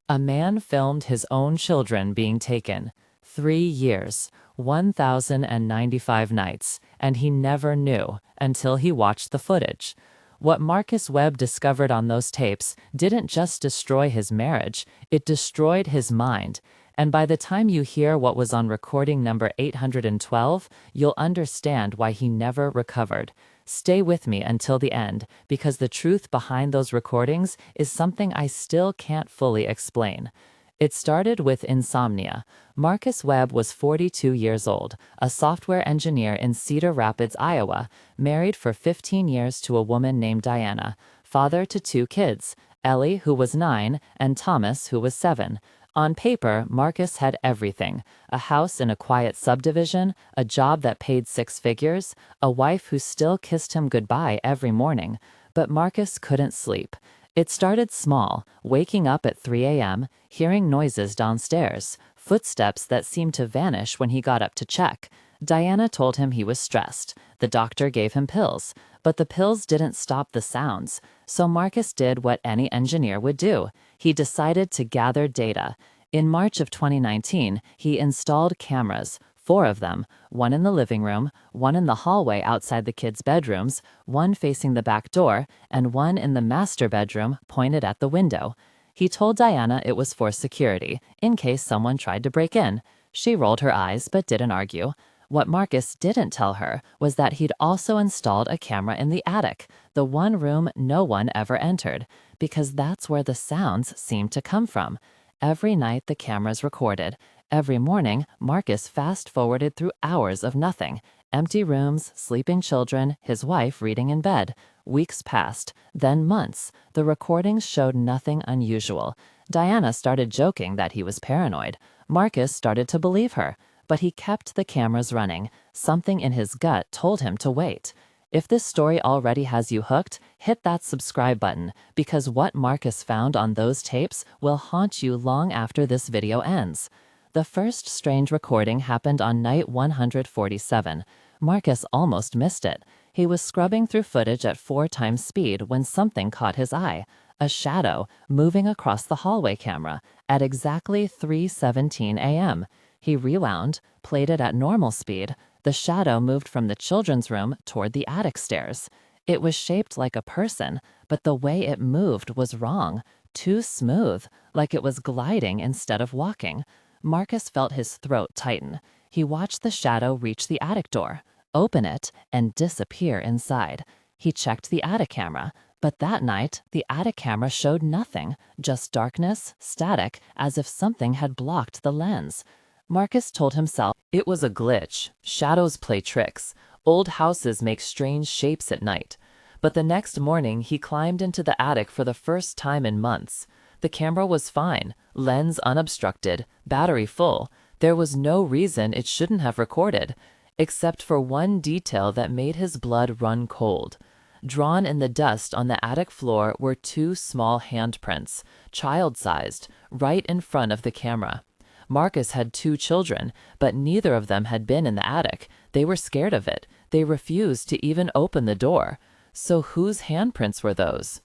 A man filmed his own children being taken. 3 years, 1,095 nights, and he never knew until he watched the footage. What Marcus Webb discovered on those tapes didn't just destroy his marriage, it destroyed his mind. And by the time you hear what was on recording number 812, you'll understand why he never recovered. Stay with me until the end, because the truth behind those recordings is something I still can't fully explain. It started with insomnia. Marcus Webb was 42 years old, a software engineer in Cedar Rapids, Iowa, married for 15 years to a woman named Diana, father to 2 kids, Ellie, who was 9, and Thomas, who was 7. On paper, Marcus had everything: a house in a quiet subdivision, a job that paid 6 figures, a wife who still kissed him goodbye every morning. But Marcus couldn't sleep. It started small, waking up at 3 a.m., hearing noises downstairs, footsteps that seemed to vanish when he got up to check. Diana told him he was stressed. The doctor gave him pills, but the pills didn't stop the sounds. So Marcus did what any engineer would do. He decided to gather data. In March of 2019, he installed cameras, 4 of them, one in the living room, one in the hallway outside the kids' bedrooms, one facing the back door, and one in the master bedroom pointed at the window. He told Diana it was for security, in case someone tried to break in. She rolled her eyes but didn't argue. What Marcus didn't tell her was that he'd also installed a camera in the attic, the one room no one ever entered, because that's where the sounds seemed to come from. Every night the cameras recorded. Every morning, Marcus fast-forwarded through hours of nothing. Empty rooms, sleeping children, his wife reading in bed. Weeks passed, then months. The recordings showed nothing unusual. Diana started joking that he was paranoid. Marcus started to believe her. But he kept the cameras running. Something in his gut told him to wait. If this story already has you hooked, hit that subscribe button, because what Marcus found on those tapes will haunt you long after this video ends. The first strange recording happened on night 147. Marcus almost missed it. He was scrubbing through footage at 4 times speed when something caught his eye. A shadow moving across the hallway camera at exactly 3:17 a.m. He rewound, played it at normal speed. The shadow moved from the children's room toward the attic stairs. It was shaped like a person, but the way it moved was wrong. Too smooth, like it was gliding instead of walking. Marcus felt his throat tighten. He watched the shadow reach the attic door, open it, and disappear inside. He checked the attic camera, but that night, the attic camera showed nothing, just darkness, static, as if something had blocked the lens. Marcus told himself it was a glitch. Shadows play tricks. Old houses make strange shapes at night. But the next morning, he climbed into the attic for the first time in months. The camera was fine, lens unobstructed, battery full. There was no reason it shouldn't have recorded, except for one detail that made his blood run cold. Drawn in the dust on the attic floor were 2 small handprints, child-sized, right in front of the camera. Marcus had 2 children, but neither of them had been in the attic. They were scared of it. They refused to even open the door. So whose handprints were those?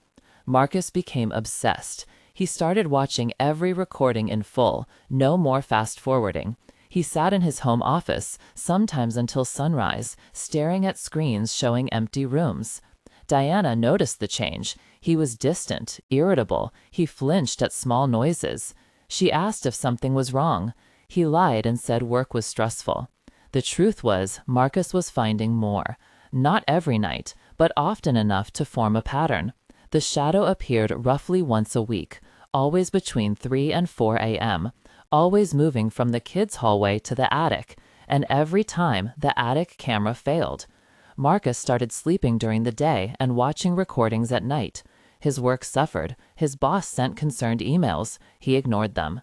Marcus became obsessed. He started watching every recording in full, no more fast-forwarding. He sat in his home office, sometimes until sunrise, staring at screens showing empty rooms. Diana noticed the change. He was distant, irritable. He flinched at small noises. She asked if something was wrong. He lied and said work was stressful. The truth was, Marcus was finding more. Not every night, but often enough to form a pattern. The shadow appeared roughly once a week, always between 3 and 4 a.m., always moving from the kids' hallway to the attic, and every time the attic camera failed. Marcus started sleeping during the day and watching recordings at night. His work suffered. His boss sent concerned emails. He ignored them.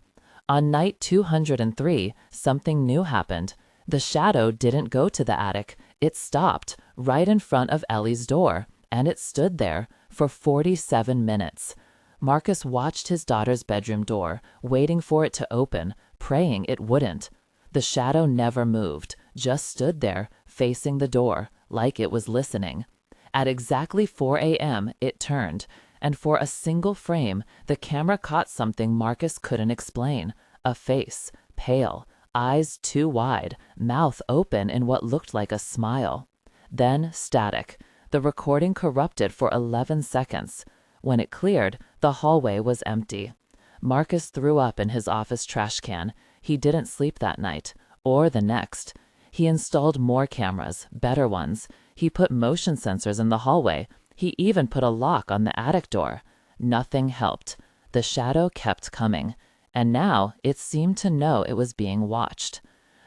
On night 203, something new happened. The shadow didn't go to the attic. It stopped right in front of Ellie's door, and it stood there for 47 minutes. Marcus watched his daughter's bedroom door, waiting for it to open, praying it wouldn't. The shadow never moved, just stood there, facing the door, like it was listening. At exactly 4 a.m., it turned. and for a single frame, the camera caught something Marcus couldn't explain. A face, pale, eyes too wide, mouth open in what looked like a smile. Then static. The recording corrupted for 11 seconds. When it cleared, the hallway was empty. Marcus threw up in his office trash can. He didn't sleep that night, or the next. He installed more cameras, better ones. He put motion sensors in the hallway. He even put a lock on the attic door. Nothing helped. The shadow kept coming, and now it seemed to know it was being watched.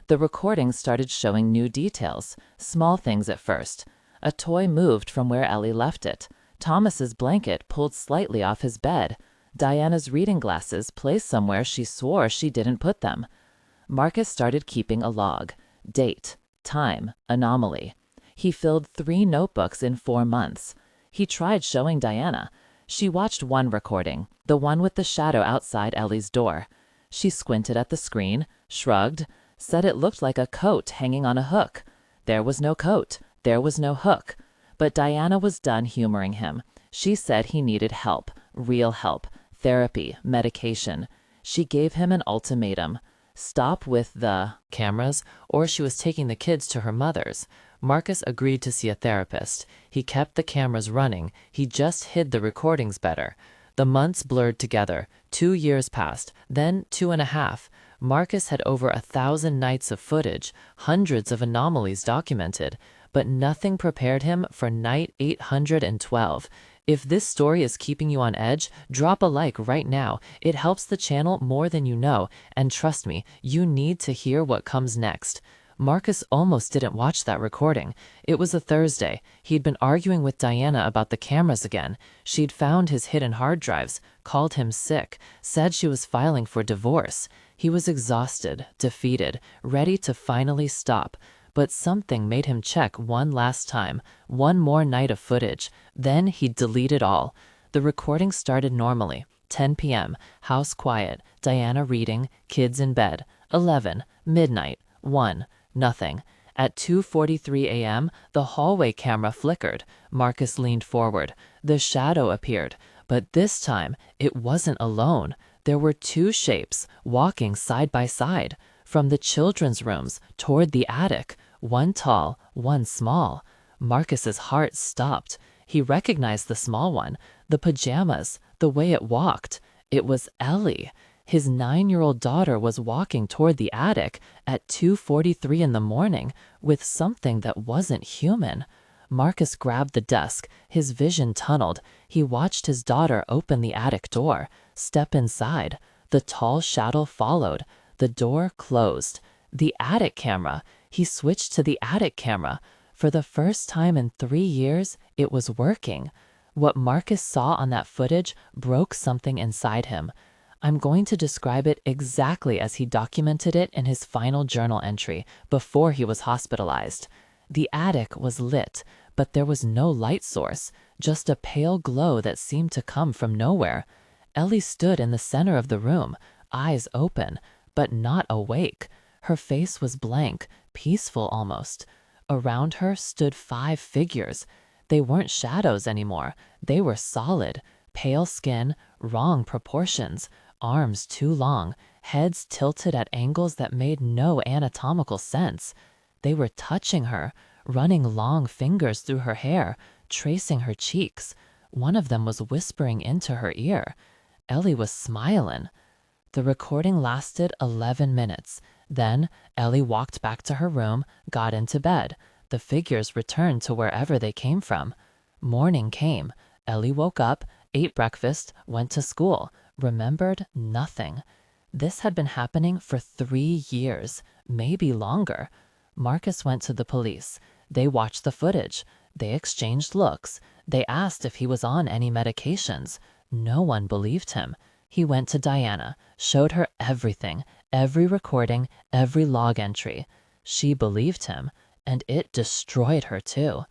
The recording started showing new details, small things at first. A toy moved from where Ellie left it. Thomas's blanket pulled slightly off his bed. Diana's reading glasses placed somewhere she swore she didn't put them. Marcus started keeping a log. Date, time, anomaly. He filled 3 notebooks in 4 months. He tried showing Diana. She watched one recording, the one with the shadow outside Ellie's door. She squinted at the screen, shrugged, said it looked like a coat hanging on a hook. There was no coat. There was no hook. But Diana was done humoring him. She said he needed help, real help, therapy, medication. She gave him an ultimatum. Stop with the cameras, or she was taking the kids to her mother's. Marcus agreed to see a therapist. He kept the cameras running. He just hid the recordings better. The months blurred together. 2 years passed, then 2.5. Marcus had over 1,000 nights of footage, hundreds of anomalies documented, but nothing prepared him for night 812. If this story is keeping you on edge, drop a like right now. It helps the channel more than you know, and trust me, you need to hear what comes next. Marcus almost didn't watch that recording. It was a Thursday. He'd been arguing with Diana about the cameras again. She'd found his hidden hard drives, called him sick, said she was filing for divorce. He was exhausted, defeated, ready to finally stop. But something made him check one last time, one more night of footage. Then he'd delete it all. The recording started normally. 10 p.m., house quiet, Diana reading, kids in bed. 11, midnight, 1, nothing. At 2:43 a.m., the hallway camera flickered. Marcus leaned forward. The shadow appeared, but this time it wasn't alone. There were 2 shapes walking side by side. From the children's rooms toward the attic, one tall, one small. Marcus's heart stopped. He recognized the small one, the pajamas, the way it walked. It was Ellie. His 9-year-old daughter was walking toward the attic at 2:43 in the morning with something that wasn't human. Marcus grabbed the desk, his vision tunneled. He watched his daughter open the attic door, step inside. The tall shadow followed. The door closed. The attic camera. He switched to the attic camera. For the first time in 3 years, it was working. What Marcus saw on that footage broke something inside him. I'm going to describe it exactly as he documented it in his final journal entry before he was hospitalized. The attic was lit, but there was no light source, just a pale glow that seemed to come from nowhere. Ellie stood in the center of the room, eyes open, but not awake. Her face was blank, peaceful almost. Around her stood 5 figures. They weren't shadows anymore. They were solid, pale skin, wrong proportions, arms too long, heads tilted at angles that made no anatomical sense. They were touching her, running long fingers through her hair, tracing her cheeks. One of them was whispering into her ear. Ellie was smiling. The recording lasted 11 minutes. Then Ellie walked back to her room, got into bed. The figures returned to wherever they came from. Morning came. Ellie woke up, ate breakfast, went to school, remembered nothing. This had been happening for 3 years, maybe longer. Marcus went to the police. They watched the footage. They exchanged looks. They asked if he was on any medications. No one believed him. He went to Diana, showed her everything, every recording, every log entry. She believed him, and it destroyed her too.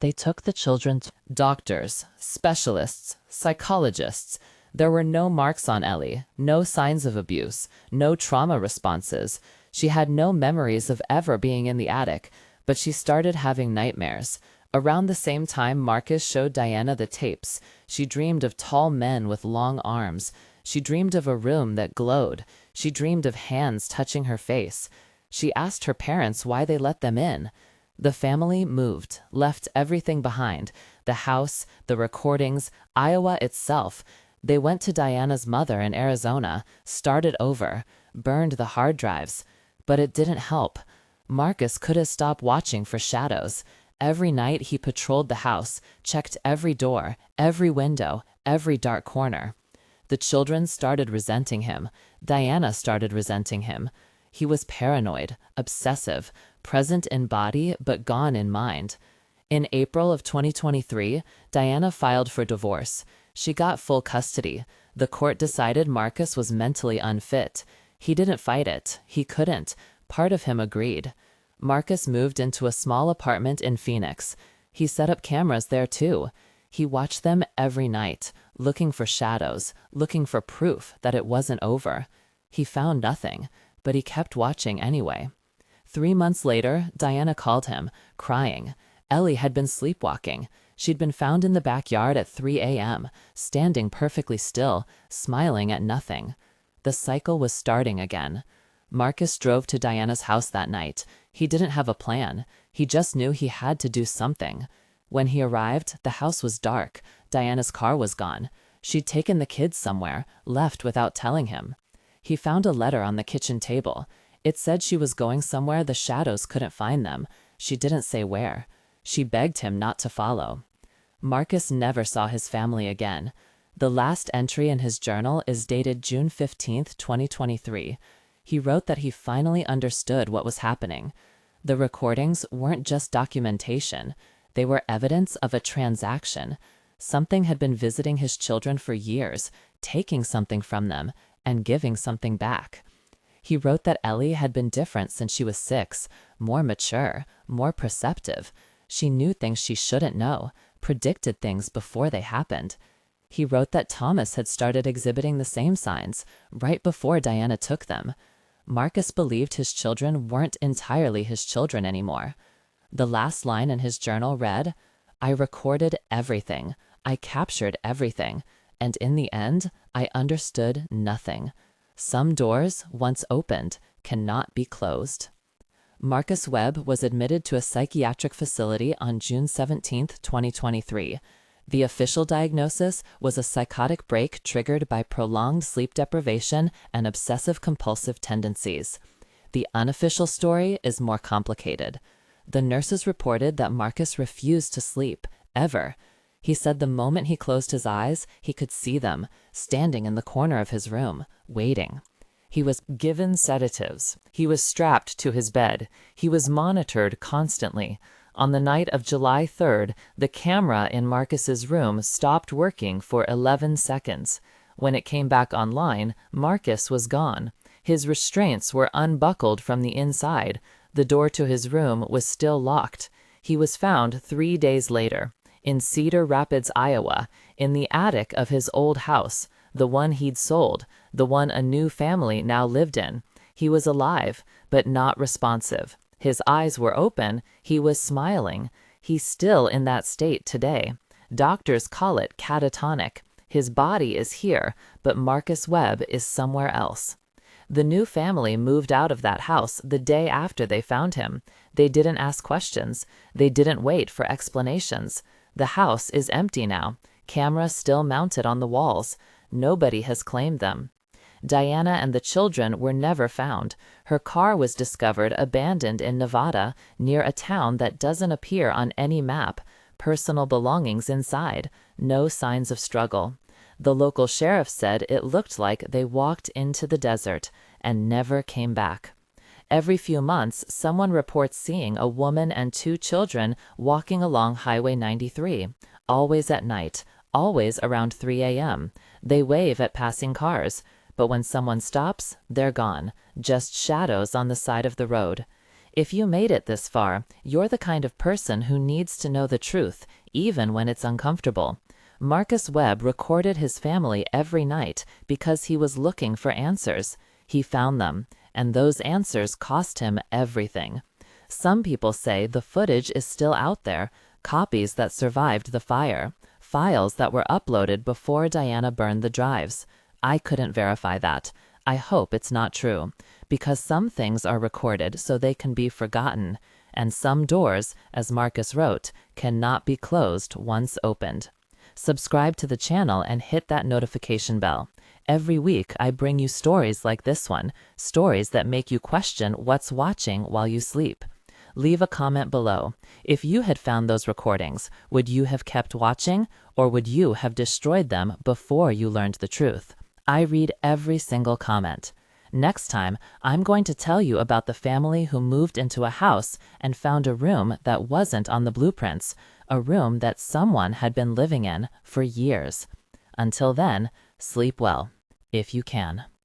They took the children to doctors, specialists, psychologists. There were no marks on Ellie, no signs of abuse, no trauma responses. She had no memories of ever being in the attic, but she started having nightmares. Around the same time Marcus showed Diana the tapes, she dreamed of tall men with long arms. She dreamed of a room that glowed. She dreamed of hands touching her face. She asked her parents why they let them in. The family moved, left everything behind, the house, the recordings, Iowa itself. They went to Diana's mother in Arizona, started over, burned the hard drives. But it didn't help. Marcus couldn't stop watching for shadows. Every night he patrolled the house, checked every door, every window, every dark corner. The children started resenting him. Diana started resenting him. He was paranoid, obsessive, present in body but gone in mind. In April of 2023, Diana filed for divorce. She got full custody. The court decided Marcus was mentally unfit. He didn't fight it. He couldn't. Part of him agreed. Marcus moved into a small apartment in Phoenix. He set up cameras there too. He watched them every night, looking for shadows, looking for proof that it wasn't over. He found nothing, but he kept watching anyway. 3 months later, Diana called him, crying. Ellie had been sleepwalking. She'd been found in the backyard at 3 a.m., standing perfectly still, smiling at nothing. The cycle was starting again. Marcus drove to Diana's house that night. He didn't have a plan. He just knew he had to do something. When he arrived, the house was dark. Diana's car was gone. She'd taken the kids somewhere, left without telling him. He found a letter on the kitchen table. It said she was going somewhere the shadows couldn't find them. She didn't say where. She begged him not to follow. Marcus never saw his family again. The last entry in his journal is dated June 15, 2023. He wrote that he finally understood what was happening. The recordings weren't just documentation. They were evidence of a transaction. Something had been visiting his children for years, taking something from them, and giving something back. He wrote that Ellie had been different since she was 6, more mature, more perceptive. She knew things she shouldn't know, predicted things before they happened. He wrote that Thomas had started exhibiting the same signs, right before Diana took them. Marcus believed his children weren't entirely his children anymore. The last line in his journal read, "I recorded everything. I captured everything. And in the end, I understood nothing. Some doors, once opened, cannot be closed." Marcus Webb was admitted to a psychiatric facility on June 17, 2023. The official diagnosis was a psychotic break triggered by prolonged sleep deprivation and obsessive-compulsive tendencies. The unofficial story is more complicated. The nurses reported that Marcus refused to sleep, ever. He said the moment he closed his eyes, he could see them, standing in the corner of his room, waiting. He was given sedatives. He was strapped to his bed. He was monitored constantly. On the night of July 3rd, the camera in Marcus's room stopped working for 11 seconds. When it came back online, Marcus was gone. His restraints were unbuckled from the inside. The door to his room was still locked. He was found 3 days later, in Cedar Rapids, Iowa, in the attic of his old house, the one he'd sold, the one a new family now lived in. He was alive, but not responsive. His eyes were open. He was smiling. He's still in that state today. Doctors call it catatonic. His body is here, but Marcus Webb is somewhere else. The new family moved out of that house the day after they found him. They didn't ask questions. They didn't wait for explanations. The house is empty now. Cameras still mounted on the walls. Nobody has claimed them. Diana and the children were never found. Her car was discovered abandoned in Nevada, near a town that doesn't appear on any map. Personal belongings inside. No signs of struggle. The local sheriff said it looked like they walked into the desert and never came back. Every few months, someone reports seeing a woman and 2 children walking along Highway 93, always at night, always around 3 a.m. They wave at passing cars. But when someone stops, they're gone, just shadows on the side of the road. If you made it this far, you're the kind of person who needs to know the truth, even when it's uncomfortable. Marcus Webb recorded his family every night because he was looking for answers. He found them, and those answers cost him everything. Some people say the footage is still out there, copies that survived the fire, files that were uploaded before Diana burned the drives. I couldn't verify that. I hope it's not true, because some things are recorded so they can be forgotten, and some doors, as Marcus wrote, cannot be closed once opened. Subscribe to the channel and hit that notification bell. Every week I bring you stories like this one, stories that make you question what's watching while you sleep. Leave a comment below. If you had found those recordings, would you have kept watching, or would you have destroyed them before you learned the truth? I read every single comment. Next time, I'm going to tell you about the family who moved into a house and found a room that wasn't on the blueprints, a room that someone had been living in for years. Until then, sleep well, if you can.